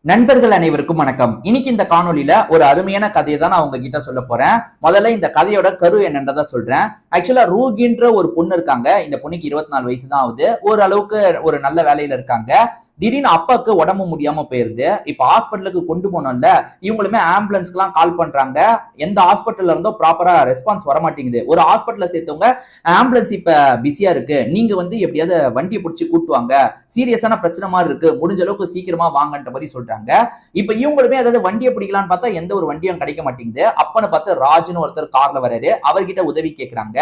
நண்பர்கள் அனைவருக்கும் வணக்கம். இன்னைக்கு இந்த காணொலியில ஒரு அருமையான கதையை தான் நான் உங்ககிட்ட சொல்ல போறேன். முதல்ல இந்த கதையோட கரு என்னன்றதை சொல்றேன். ஆக்சுவலா ரூகின்ற ஒரு பொண்ணு இருக்காங்க. இந்த பொண்ணுக்கு 24 வயசு தான் ஆகுது. ஒரு அளவுக்கு ஒரு நல்ல வேலையில இருக்காங்க. திடீர்னு அப்பாவுக்கு உடம்பு முடியாம போயிருது. இப்ப ஹாஸ்பிட்டலுக்கு கொண்டு போனோம்ல, இவங்களுமே ஆம்புலன்ஸ்க்கு எல்லாம் கால் பண்றாங்க. எந்த ஹாஸ்பிட்டல்ல இருந்தோ ப்ராப்பரா ரெஸ்பான்ஸ் வர மாட்டேங்குது. ஒரு ஹாஸ்பிட்டல்ல சேர்த்தவங்க ஆம்புலன்ஸ் இப்ப பிஸியா இருக்கு, நீங்க வந்து எப்படியாவது வண்டியை பிடிச்சி கூட்டு வாங்க, சீரியஸான பிரச்சனை மாதிரி இருக்கு, முடிஞ்ச அளவுக்கு சீக்கிரமா வாங்கன்ற மாதிரி சொல்றாங்க. இப்ப இவங்களுமே அதாவது வண்டியை பிடிக்கலான்னு பார்த்தா எந்த ஒரு வண்டியும் கிடைக்க மாட்டேங்குது. அப்பன்னு பார்த்து ராஜ்னு ஒருத்தர் கார்ல வராரு. அவர்கிட்ட உதவி கேட்கிறாங்க.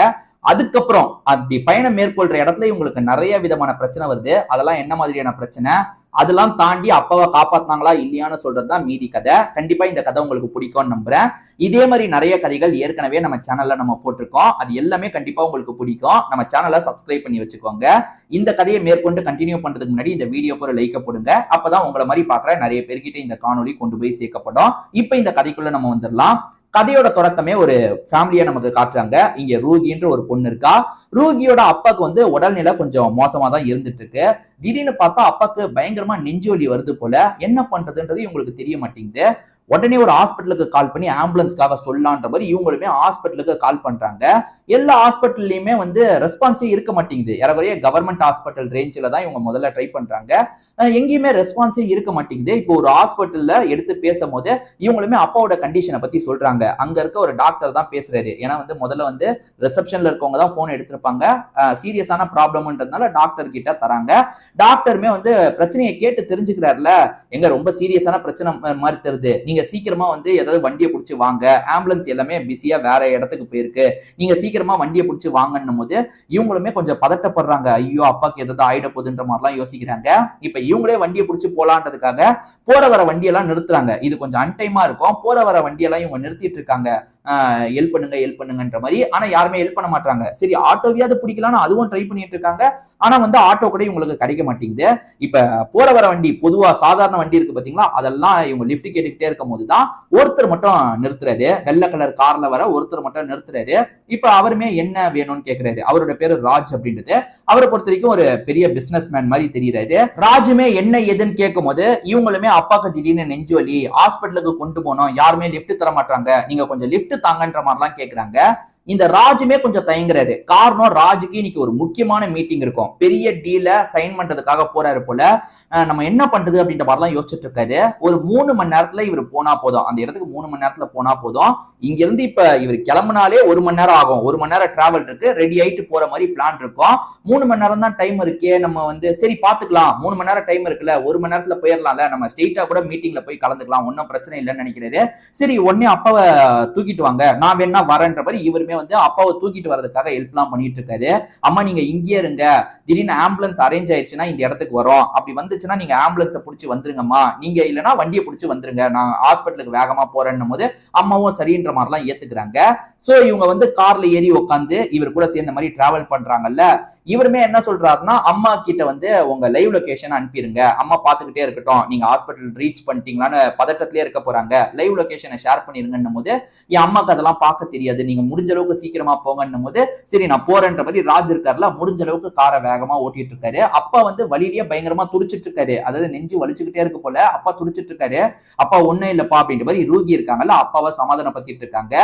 அதுக்கப்புறம் அப்படி பயணம் மேற்கொள்ற இடத்துல இவங்களுக்கு நிறைய விதமான பிரச்சனை வருது. அதெல்லாம் என்ன மாதிரியான பிரச்சனை, அதெல்லாம் தாண்டி அப்பாவை காப்பாத்தினாங்களா இல்லையான்னு சொல்றதுதான் மீதி கதை. கண்டிப்பா இந்த கதை உங்களுக்கு பிடிக்கும்னு நம்புறேன். இதே மாதிரி நிறைய கதைகள் ஏற்கனவே நம்ம சேனல்ல நம்ம போட்டிருக்கோம். அது எல்லாமே கண்டிப்பா உங்களுக்கு பிடிக்கும். நம்ம சேனலை சப்ஸ்கிரைப் பண்ணி வச்சுக்கோங்க. இந்த கதையை மேற்கொண்டு கண்டினியூ பண்றதுக்கு முன்னாடி இந்த வீடியோக்கு ஒரு லைக் போடுங்க. அப்பதான் உங்களை மாதிரி பாக்குற நிறைய பேர்கிட்ட இந்த காணொலி கொண்டு போய் சேர்க்கப்படும். இப்ப இந்த கதைக்குள்ள நம்ம வந்துடலாம். கதையோட தொடக்கமே ஒரு ஃபேமிலியா நமக்கு காட்டுறாங்க. இங்க ரூகின்ற ஒரு பொண்ணு இருக்கா. ரூகியோட அப்பாக்கு வந்து உடல்நிலை கொஞ்சம் மோசமா தான் இருந்துட்டு இருக்கு. திடீர்னு பார்த்தா அப்பாக்கு பயங்கரமா நெஞ்சு வலி வருது போல. என்ன பண்றதுன்றது இவங்களுக்கு தெரிய மாட்டேங்குது. உடனே ஒரு ஹாஸ்பிட்டலுக்கு கால் பண்ணி ஆம்புலன்ஸ்க்காக சொல்லலான்ற மாதிரி இவங்களுமே ஹாஸ்பிட்டலுக்கு கால் பண்றாங்க. எல்லா ஹாஸ்பிட்டல்லையுமே வந்து ரெஸ்பான்ஸே இருக்க மாட்டேங்குது. ஏறக்குறைய கவர்மெண்ட் ஹாஸ்பிட்டல் ரேஞ்சில தான் இவங்க முதல்ல ட்ரை பண்றாங்க. எங்கேயுமே ரெஸ்பான்ஸே இருக்க மாட்டேங்குது. இப்போ ஒரு ஹாஸ்பிட்டல்ல எடுத்து பேசும்போது இவங்களுமே அப்பாவோட கண்டிஷனை பத்தி சொல்றாங்க. அங்க இருக்க ஒரு டாக்டர் தான் பேசுறாரு. ஏன்னா வந்து முதல்ல வந்து ரிசப்ஷன்ல இருக்கவங்க தான் போன் எடுத்திருப்பாங்க. சீரியஸான ப்ராப்ளம்ன்றதுனால டாக்டர் கிட்ட தராங்க. டாக்டருமே வந்து பிரச்சனையை கேட்டு தெரிஞ்சுக்கிறாருல, எங்க ரொம்ப சீரியஸான பிரச்சனை மாதிரி தெரியுது, நீங்க சீக்கிரமா வந்து ஏதாவது வண்டியை பிடிச்சி வாங்க, ஆம்புலன்ஸ் எல்லாமே பிஸியா வேற இடத்துக்கு போயிருக்கு, நீங்க சீக்கிரமா வண்டியை பிடிச்சி வாங்கன்னும் போது இவங்களுமே கொஞ்சம் பதட்டப்படுறாங்க. ஐயோ அப்பாக்கு ஏதாவது ஆயிட போகுதுன்ற மாதிரிலாம் யோசிக்கிறாங்க. இப்ப இவங்களே வண்டியை பிடிச்சி போலான்றதுக்காக போற வர வண்டியெல்லாம் நிறுத்துறாங்க. இது கொஞ்சம் அன்டைமா இருக்கும். போற வர வண்டியெல்லாம் இவங்க நிறுத்திட்டு இருக்காங்க. ஹெல்ப் பண்ணுங்க ஹெல்ப் பண்ணுங்கன்ற மாதிரி. ஆனா யாருமே ஹெல்ப் பண்ண மாட்டாங்க. சரி ஆட்டோவியாவது பிடிக்கலாம்னு அதுவும் ட்ரை பண்ணிட்டு இருக்காங்க. ஆனா வந்து ஆட்டோ கூட இவங்களுக்கு கிடைக்க மாட்டேங்குது. இப்ப போற வர வண்டி பொதுவா சாதாரண வண்டி இருக்கு பாத்தீங்களா, அதெல்லாம் இவங்க லிஃப்ட் கேட்டுக்கிட்டே இருக்கும் போதுதான் ஒருத்தர் மட்டும் நிறுத்துறாரு. வெள்ளை கலர் கார்ல வர ஒருத்தர் மட்டும் நிறுத்துறாரு. இப்ப அவருமே என்ன வேணும்னு கேக்குறாரு. அவரோட பேரு ராஜ் அப்படின்றது. அவரை பொறுத்த வரைக்கும் ஒரு பெரிய பிசினஸ் மேன் மாதிரி தெரியுறாரு. ராஜுமே என்ன ஏதுன்னு கேட்கும் போது இவங்களுமே அப்பாக்கு திடீர்னு நெஞ்சு வலி, ஹாஸ்பிட்டலுக்கு கொண்டு போனோம், யாருமே லிஃப்ட் தர மாட்டாங்க, நீங்க கொஞ்சம் லிஃப்ட் தாங்கன்ற மாதிரிலாம் கேக்குறாங்க. இந்த ராஜுமே கொஞ்சம் தயங்குறாரு. காரணம் ராஜுக்கு இன்னைக்கு ஒரு முக்கியமான மீட்டிங் இருக்கும். பெரிய டீல சைன் பண்றதுக்காக போறாரு போல. நம்ம என்ன பண்றது அப்படின்ற மாதிரிலாம் யோசிச்சுட்டு இருக்காரு. ஒரு 3 மணி நேரத்துல இவர் போனா போதும். அந்த இடத்துக்கு 3 மணி நேரத்துல போனா போதும். இங்க இருந்து இப்ப இவர் கிளம்புனாலே 1 மணி நேரம் ஆகும். 1 மணி நேரம் டிராவல் இருக்கு. ரெடி ஆயிட்டு போற மாதிரி பிளான் இருக்கும். 3 மணி நேரம் தான் டைம் இருக்கே, நம்ம வந்து சரி பாத்துக்கலாம், 3 மணி நேரம் டைம் இருக்குல்ல, 1 மணி நேரத்துல போயிடலாம்ல, நம்ம ஸ்ட்ரெயிட்டா கூட மீட்டிங்ல போய் கலந்துக்கலாம், ஒன்னும் பிரச்சனை இல்லைன்னு நினைக்கிறாரு. சரி உடனே அப்பாவை தூக்கிட்டு வாங்க, நான் வேணா வரேன்ற மாதிரி இவருமே வந்து அப்பாவை தூக்கிட்டு வரதுக்காக ஹெல்ப் எல்லாம் பண்ணிட்டு இருக்காரு. அம்மா நீங்க இங்கே இருங்க, திடீர்னு ஆம்புலன்ஸ் அரேஞ்ச் ஆயிடுச்சுன்னா இந்த இடத்துக்கு வரும், அப்படி வந்துச்சுன்னா நீங்க ஆம்புலன்ஸை பிடிச்சி வந்துருங்கம்மா, நீங்க இல்லைன்னா வண்டியை பிடிச்சி வந்துருங்க, நான் ஹாஸ்பிட்டலுக்கு வேகமா போறேன்னும் போது அம்மாவும் சரின்ற மாதிரிலாம் ஏத்துக்கிறாங்க. சோ இவங்க வந்து கார்ல ஏறி உட்காந்து இவர் கூட சேர்ந்த மாதிரி டிராவல் பண்றாங்கல்ல. இவருமே என்ன சொல்றாருன்னா, அம்மா கிட்ட வந்து உங்க லைவ் லொகேஷன் அனுப்பிடுங்க, அம்மா பாத்துக்கிட்டே இருக்கட்டும், நீங்க ஹாஸ்பிட்டல் ரீச் பண்ணிட்டீங்களான்னு பதட்டத்திலே இருக்க போறாங்க, லைவ் லொகேஷனை ஷேர் பண்ணிருங்கன்னும் போது என் அம்மாக்கு அதெல்லாம் பார்க்க தெரியாது, நீங்க முடிஞ்ச அளவுக்கு சீக்கிரமா போங்கன்னும் போது சரி நான் போறேன்ற மாதிரி ராஜ் இருக்காருல, முடிஞ்ச அளவுக்கு காரை வேகமா ஓட்டிட்டு இருக்காரு. அப்பா வந்து வழியிலேயே பயங்கரமா துடிச்சிட்டு இருக்காரு. அதாவது நெஞ்சு வலிச்சுக்கிட்டே இருக்கு போல. அப்பா துடிச்சிட்டு இருக்காரு. அப்பா ஒண்ணும் இல்லப்பா அப்படின்ற மாதிரி ரூகி இருக்காங்கல்ல, அப்பாவை சமாதானப்படுத்திட்டு இருக்காங்க.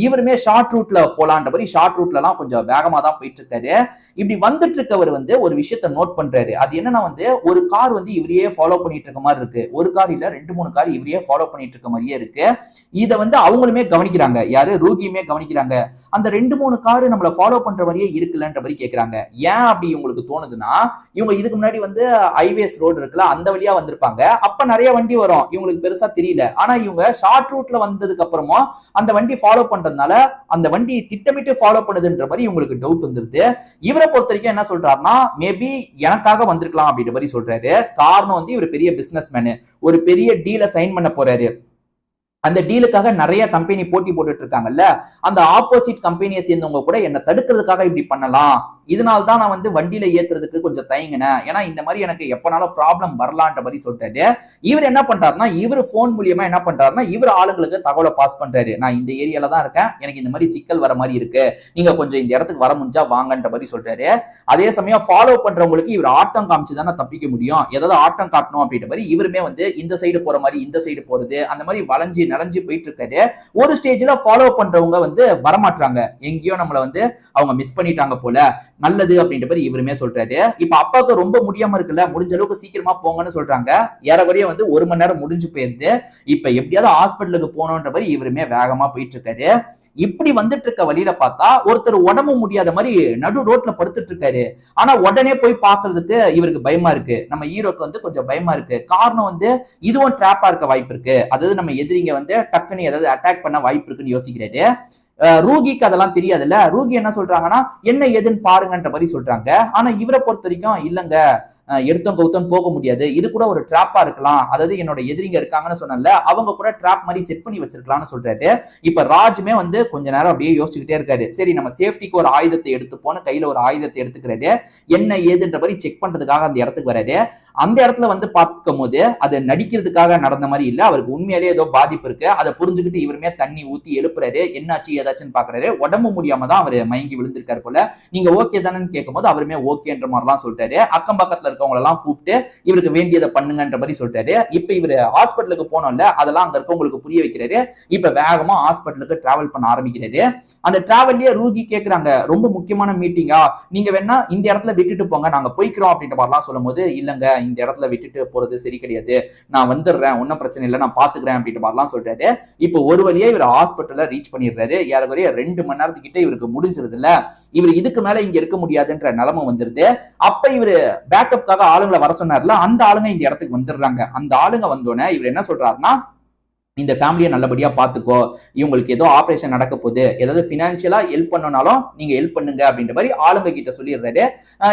இவருமே ஷார்ட் ரூட்ல போலான்ற மாதிரி ஷார்ட் ரூட்ல எல்லாம் கொஞ்சம் வேகமா தான் போயிட்டு இருக்காரு. இப்படி வந்துட்டு இருக்கவர் வந்து ஒரு விஷயத்த நோட் பண்றாரு. அது என்னன்னா வந்து ஒரு கார் வந்து இவரையே ஃபாலோ பண்ணிட்டு இருக்க மாதிரி இருக்கு. ஒரு கார் இல்ல 2-3 கார் இவரையே ஃபாலோ பண்ணிட்டு இருக்க மாதிரியே இருக்கு. இத வந்து அவங்களுமே கவனிக்கிறாங்க. யாரு? ரூகியுமே கவனிக்கிறாங்க. அந்த 2-3 கார் நம்மள ஃபாலோ பண்ற மாதிரியே இருக்குல்லன்ற மாதிரி கேக்குறாங்க. ஏன் அப்படி உங்களுக்கு தோணுதுன்னா, இவங்க இதுக்கு முன்னாடி வந்து ஹைவேஸ் ரோடு இருக்குல்ல, அந்த வழியா வந்திருப்பாங்க. அப்ப நிறைய வண்டி வரும், இவங்களுக்கு பெருசா தெரியல. ஆனா இவங்க ஷார்ட் ரூட்ல வந்ததுக்கு அப்புறமா அந்த வண்டி ஃபாலோ பண்றதுனால அந்த வண்டி திட்டமிட்டு ஃபாலோ பண்ணுதுன்ற மாதிரி இவங்களுக்கு டவுட் வந்துருது. இவரை பொறுத்த வரைக்கும் என்ன சொல்றாருன்னா, மேபி எனக்காக வந்திருக்கலாம் அப்படின்ற மாதிரி சொல்றாரு. காரணம் வந்து இவர் பெரிய பிசினஸ் மேனு, ஒரு பெரிய டீல சைன் பண்ண போறாரு. அந்த டீலுக்காக நிறைய கம்பெனி போட்டி போட்டுட்டு இருக்காங்கல்ல, அந்த ஆப்போசிட் கம்பெனியை சேர்ந்தவங்க கூட என்ன தடுக்கிறதுக்காக இப்படி பண்ணலாம், இதனால தான் நான் வந்து வண்டியில ஏத்துறதுக்கு கொஞ்சம் தயங்கினேன், ஏன்னா இந்த மாதிரி எனக்கு எப்பனாலும் ப்ராப்ளம் வரலான்ற மாதிரி சொல்லிட்டாரு. இவர் என்ன பண்றாருன்னா, இவர் போன் மூலியமா என்ன பண்றாருன்னா, இவர் ஆளுங்களுக்கு தகவலை பாஸ் பண்றாரு. நான் இந்த ஏரியால தான் இருக்கேன், எனக்கு இந்த மாதிரி சிக்கல் வர மாதிரி இருக்கு, நீங்க கொஞ்சம் இந்த இடத்துக்கு வர முடிஞ்சா வாங்கன்ற மாதிரி சொல்றாரு. அதே சமயம் ஃபாலோ பண்றவங்களுக்கு இவர் ஆட்டம் காமிச்சு தானே தப்பிக்க முடியும், ஏதாவது ஆட்டம் காட்டணும் அப்படின்ற மாதிரி இவருமே வந்து இந்த சைடு போற மாதிரி இந்த சைடு போறது, அந்த மாதிரி வளைஞ்சு நலஞ்சு போயிட்டு இருக்காரு. ஒரு ஸ்டேஜ்ல ஃபாலோ பண்றவங்க வந்து வரமாட்டாங்க, எங்கேயோ நம்மள வந்து அவங்க மிஸ் பண்ணிட்டாங்க போல, நல்லது அப்படின்ற மாதிரி இவருமே சொல்றாரு. இப்ப அப்பாவுக்கு ரொம்ப முடியாம இருக்குல்ல, முடிஞ்ச அளவுக்கு சீக்கிரமா போங்கன்னு சொல்றாங்க. ஏறக்குறைய வந்து 1 மணி நேரம் முடிஞ்சு போயிருது. இப்ப எப்படியாவது ஹாஸ்பிட்டலுக்கு போகணுன்ற மாதிரி இவருமே வேகமா போயிட்டு இருக்காரு. இப்படி வந்துட்டு இருக்க வழியில பார்த்தா ஒருத்தர் உடம்பு முடியாத மாதிரி நடு ரோட்ல படுத்துட்டு இருக்காரு. ஆனா உடனே போய் பாக்குறதுக்கு இவருக்கு பயமா இருக்கு, நம்ம ஹீரோக்கு வந்து கொஞ்சம் பயமா இருக்கு. காரணம் வந்து இதுவும் டிராப்பா இருக்க வாய்ப்பு இருக்கு, அதாவது நம்ம எதிரிங்க வந்து டக்குன்னு ஏதாவது அட்டாக் பண்ண வாய்ப்பு இருக்குன்னு யோசிக்கிறாரு. ரூகிக்கு அதெல்லாம் தெரியாதுல்ல. ரூகி என்ன சொல்றாங்கன்னா, என்ன ஏதுன்னு பாருங்கன்ற மாதிரி சொல்றாங்க. ஆனா இவரை பொறுத்த வரைக்கும் இல்லங்க, எடுத்தோம் கவுத்தம் போக முடியாது, இது கூட ஒரு டிராப்பா இருக்கலாம், அதாவது என்னோட எதிரிங்க இருக்காங்கன்னு சொன்னல, அவங்க கூட டிராப் மாதிரி செட் பண்ணி வச்சிருக்கலாம்னு சொல்றாரு. இப்ப ராஜுமே வந்து கொஞ்ச நேரம் அப்படியே யோசிச்சுக்கிட்டே இருக்காரு. சரி நம்ம சேஃப்டிக்கு ஒரு ஆயுதத்தை எடுத்துப்போன்னு கையில ஒரு ஆயுதத்தை எடுத்துக்கிறாரு. என்ன ஏதுன்ற மாதிரி செக் பண்றதுக்காக அந்த இடத்துக்கு வராரு. அந்த இடத்துல வந்து பார்க்கும் போது அது நடிக்கிறதுக்காக நடந்த மாதிரி இல்ல, அவருக்கு உண்மையிலேயே ஏதோ பாதிப்பு இருக்கு. அதை புரிஞ்சுக்கிட்டு இவருமே தண்ணி ஊத்தி எழுப்புறாரு. என்னாச்சு ஏதாச்சுன்னு பாக்குறாரு. உடம்பு முடியாம தான் அவர் மயங்கி விழுந்திருக்காரு போல. நீங்க ஓகே தானேன்னு கேட்கும் போது அவருமே ஓகேன்ற மாதிரிலாம் சொல்லிட்டாரு. அக்கம் பக்கத்துல இருக்கவங்க எல்லாம் கூப்பிட்டு இவருக்கு வேண்டியதை பண்ணுங்கன்ற மாதிரி சொல்லிட்டாரு. இப்ப இவரு ஹாஸ்பிட்டலுக்கு போனோம்ல, அதெல்லாம் அங்க இருக்கவங்களுக்கு புரிய வைக்கிறாரு. இப்ப வேகமா ஹாஸ்பிட்டலுக்கு டிராவல் பண்ண ஆரம்பிக்கிறாரு. அந்த டிராவல்லயே ரூகி கேக்குறாங்க, ரொம்ப முக்கியமான மீட்டிங்கா, நீங்க வேணா இந்த இடத்துல விட்டுட்டு போங்க, நாங்க போய்க்கிறோம் அப்படின்ற மாதிரிலாம் சொல்லும் போது, இல்லங்க இந்த இடத்துல விட்டுட்டு போறது சரி கிடையாது, நான் வந்துடுறேன், ஒன்னும் பிரச்சனை இல்லை, நான் பாத்துக்கிறேன் அப்படின்ற மாதிரிலாம் சொல்றாரு. இப்போ ஒரு வழியா இவர் ஹாஸ்பிட்டல்ல ரீச் பண்ணிடுறாரு. ஏறக்குறைய 2 மணி நேரத்துக்கிட்ட இவருக்கு முடிஞ்சிருது இல்ல, இவர் இதுக்கு மேல இங்க இருக்க முடியாதுன்ற நிலைமை வந்துருது. அப்ப இவரு பேக்கப்காக ஆளுங்களை வர சொன்னார்ல, அந்த ஆளுங்க இந்த இடத்துக்கு வந்துடுறாங்க. அந்த ஆளுங்க வந்தோடனே இவர் என்ன சொல்றாருன்னா, இந்த ஃபேமிலியை நல்லபடியா பாத்துக்கோ, இவங்களுக்கு ஏதோ ஆபரேஷன் நடக்க போகுது, ஏதாவது பினான்சியலா ஹெல்ப் பண்ணனாலும் நீங்க ஹெல்ப் பண்ணுங்க அப்படின்ற மாதிரி ஆளுங்க கிட்ட சொல்லிடுறாரு.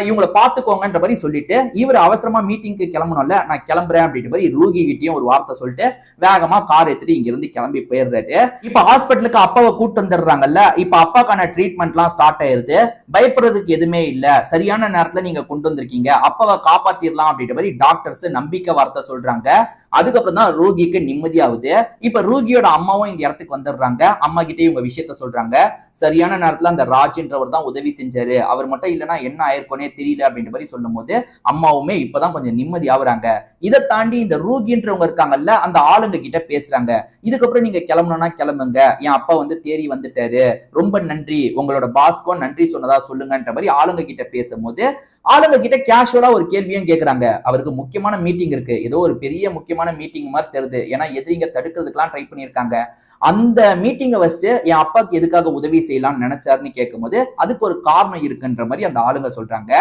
இவங்களை பாத்துக்கோங்கன்ற மாதிரி சொல்லிட்டு இவர் அவசரமா மீட்டிங்க்கு கிளம்பணும்ல, நான் கிளம்புறேன் அப்படின்ற மாதிரி ரூகி கிட்டயும் ஒரு வார்த்தை சொல்லிட்டு வேகமா கார் எடுத்துட்டு இங்க இருந்து கிளம்பி போயிடுறாரு. இப்ப ஹாஸ்பிட்டலுக்கு அப்பாவை கூட்டு வந்துடுறாங்கல்ல, இப்ப அப்பாக்கான ட்ரீட்மெண்ட் எல்லாம் ஸ்டார்ட் ஆயிருது. பயப்படுறதுக்கு எதுவுமே இல்ல, சரியான நேரத்துல நீங்க கொண்டு வந்திருக்கீங்க, அப்பாவை காப்பாத்திரலாம் அப்படின்ற மாதிரி டாக்டர்ஸ் நம்பிக்கை வார்த்தை சொல்றாங்க. அதுக்கப்புறம் தான் ரூகிக்கு நிம்மதியாகுது. இப்ப ரூகியோட அம்மாவும் இந்த இடத்துக்கு வந்துடுறாங்க. அம்மா கிட்டே இவங்க விஷயத்த சொல்றாங்க. சரியான நேரத்துல அந்த ராஜ்ன்றவர் தான் உதவி செஞ்சாரு, அவர் மட்டும் இல்லைன்னா என்ன ஆயிருக்கோனே தெரியல அப்படின்ற மாதிரி சொல்லும் போது அம்மாவுமே இப்பதான் கொஞ்சம் நிம்மதி ஆகுறாங்க. இதை தாண்டி இந்த ரூகின்றவங்க இருக்காங்கல்ல, அந்த ஆளுங்க கிட்ட பேசுறாங்க. இதுக்கப்புறம் நீங்க கிளம்பணும்னா கிளம்புங்க, என் அப்பா வந்து தேறி வந்துட்டாரு, ரொம்ப நன்றி, உங்களோட பாஸ்க்கும் நன்றி சொன்னதா சொல்லுங்கன்ற மாதிரி ஆளுங்க கிட்ட பேசும்போது ஆளுங்க கிட்ட கேஷுவலா ஒரு கேள்வியும் கேட்கறாங்க. அவருக்கு முக்கியமான மீட்டிங் இருக்கு, ஏதோ ஒரு பெரிய முக்கியமான மீட்டிங் மாதிரி தெரியுது, ஏன்னா எதிரிங்க தடுக்கிறதுக்கெல்லாம் ட்ரை பண்ணியிருக்காங்க. அந்த மீட்டிங்கை வச்சுட்டு என் அப்பாவுக்கு எதுக்காக உதவி செய்யலாம்னு நினைச்சாருன்னு கேட்கும்போது அதுக்கு ஒரு காரணம் இருக்குன்ற மாதிரி அந்த ஆளுங்க சொல்றாங்க.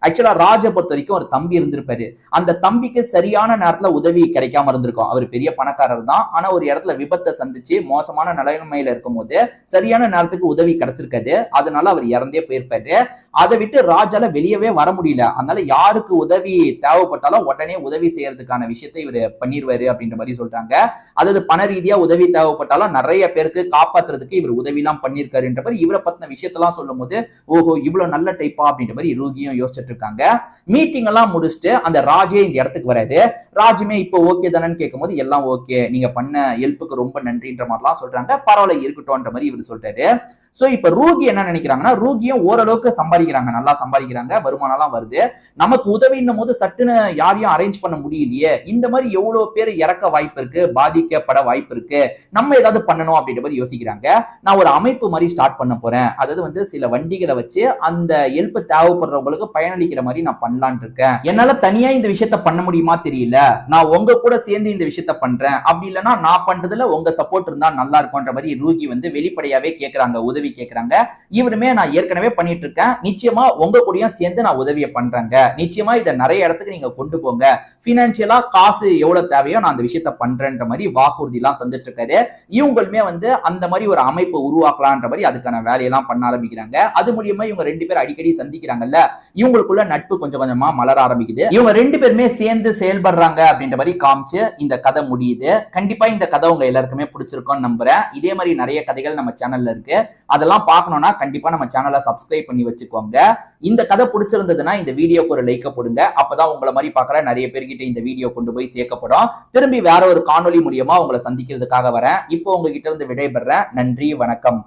ஆக்சுவலா ராஜை பொறுத்த வரைக்கும் ஒரு தம்பி இருந்திருப்பாரு. அந்த தம்பிக்கு சரியான நேரத்துல உதவி கிடைக்காம இருந்திருக்கும். அவர் பெரிய பணக்காரர் தான், ஆனா ஒரு இடத்துல விபத்தை சந்திச்சு மோசமான நிலைமையில இருக்கும் போது சரியான நேரத்துக்கு உதவி கிடைச்சிருக்காது, அதனால அவர் இறந்தே போயிருப்பாரு. அதை விட்டு ராஜால வெளியவே வர முடியல. அதனால யாருக்கு உதவி தேவைப்பட்டாலும் உடனே உதவி செய்யறதுக்கான விஷயத்தை இவர் பண்ணிடுவாரு அப்படின்ற மாதிரி சொல்றாங்க. அதாவது பண ரீதியா உதவி தேவைப்பட்டாலும் நிறைய பேருக்கு காப்பாத்துறதுக்கு இவர் உதவி எல்லாம் பண்ணிருக்காருன்ற மாதிரி இவரை பத்தின விஷயத்தெல்லாம் சொல்லும் போது, ஓஹோ இவ்வளவு நல்ல டைப்பா அப்படின்ற மாதிரி ரூகியும் யோசிச்சுட்டு இருக்காங்க. மீட்டிங் எல்லாம் முடிச்சுட்டு அந்த ராஜே இந்த இடத்துக்கு வராரு. ராஜுமே இப்போ ஓகே தானேன்னு கேட்கும் போது எல்லாம் ஓகே, நீங்க பண்ண ஹெல்ப்புக்கு ரொம்ப நன்றின்ற மாதிரிலாம் சொல்றாங்க. பரவாயில்ல இருக்கட்டும்ன்ற மாதிரி இவர் சொல்றாரு. சோ இப்ப ரூகி என்ன நினைக்கிறாங்கன்னா, ரூகியும் ஓரளவுக்கு சம்பாதிக்கிறாங்க, நல்லா சம்பாதிக்கிறாங்க, வருமானம் எல்லாம் வருது, நமக்கு உதவின்னும் போது சட்டுன்னு யாரையும் அரேஞ்ச் பண்ண முடியலையே, இந்த மாதிரி எவ்வளவு பேர் இறக்க வாய்ப்பு இருக்கு, பாதிக்கப்பட வாய்ப்பு இருக்கு, நம்ம ஏதாவது பண்ணணும் அப்படின்ற மாதிரி யோசிக்கிறாங்க. நான் ஒரு அமைப்பு மாதிரி ஸ்டார்ட் பண்ண போறேன், அதாவது வந்து சில வண்டிகளை வச்சு அந்த ஹெல்ப் தேவைப்படுறவங்களுக்கு பயனளிக்கிற மாதிரி நான் பண்ணலான் இருக்கேன். என்னால தனியா இந்த விஷயத்த பண்ண முடியுமா தெரியல, நான் உங்க கூட சேர்ந்து இந்த விஷயத்த பண்றேன், அப்படி இல்லைன்னா நான் பண்றதுல உங்க சப்போர்ட் இருந்தா நல்லா இருக்கும்ன்ற மாதிரி ரூகி வந்து வெளிப்படையாவே கேட்கறாங்க, உதவி கேட்கறாங்க. இவருமே நான் ஏற்கனவே பண்ணிட்டு இருக்கேன், நிச்சயமா உங்க கூடயும் சேர்ந்து நான் உதவியை பண்றேங்க, நிச்சயமா இதை நிறைய இடத்துக்கு நீங்க கொண்டு போங்க, பினான்சியலா காசு எவ்வளவு தேவையோ நான் அந்த விஷயத்த பண்றேன்ற மாதிரி வாக்குறுதி எல்லாம் தந்துட்டு இருக்காரு. இவங்களுமே வந்து அந்த மாதிரி ஒரு அமைப்பு உருவாக்கலான்ற மாதிரி அதுக்கான வேலையெல்லாம் பண்ண ஆரம்பிக்கிறாங்க. அது மூலியமா இவங்க 2 பேரும் அடிக்கடி சந்திக்கிறாங்கல்ல, இவங்களுக்குள்ள நட்பு கொஞ்சம் கொஞ்சமா மலர ஆரம்பிக்குது. இவங்க 2 பேருமே சேர்ந்து செயல்படுறாங்க அப்படின்ற மாதிரி காமிச்சு இந்த கதை முடியுது. கண்டிப்பா இந்த கதை உங்க எல்லாருக்குமே பிடிச்சிருக்கும்னு நம்புறேன். இதே மாதிரி நிறைய கதைகள் நம்ம சேனல்ல இருக்கு. அதெல்லாம் பார்க்கணும்னா கண்டிப்பா நம்ம சேனலை சப்ஸ்கிரைப் பண்ணி வச்சுக்கோங்க. இந்த கதை பிடிச்சிருந்ததுன்னா இந்த வீடியோக்கு ஒரு லைக் போடுங்க. அப்பதான் உங்களை மாதிரி பார்க்குற நிறைய பேர்கிட்ட இந்த வீடியோ கொண்டு போய் சேர்க்கப்படும். திரும்பி வேற ஒரு காணொலி மூலியமா உங்களை சந்திக்கிறதுக்காக வரேன். இப்போ உங்ககிட்ட இருந்து விடைபெறேன். நன்றி, வணக்கம்.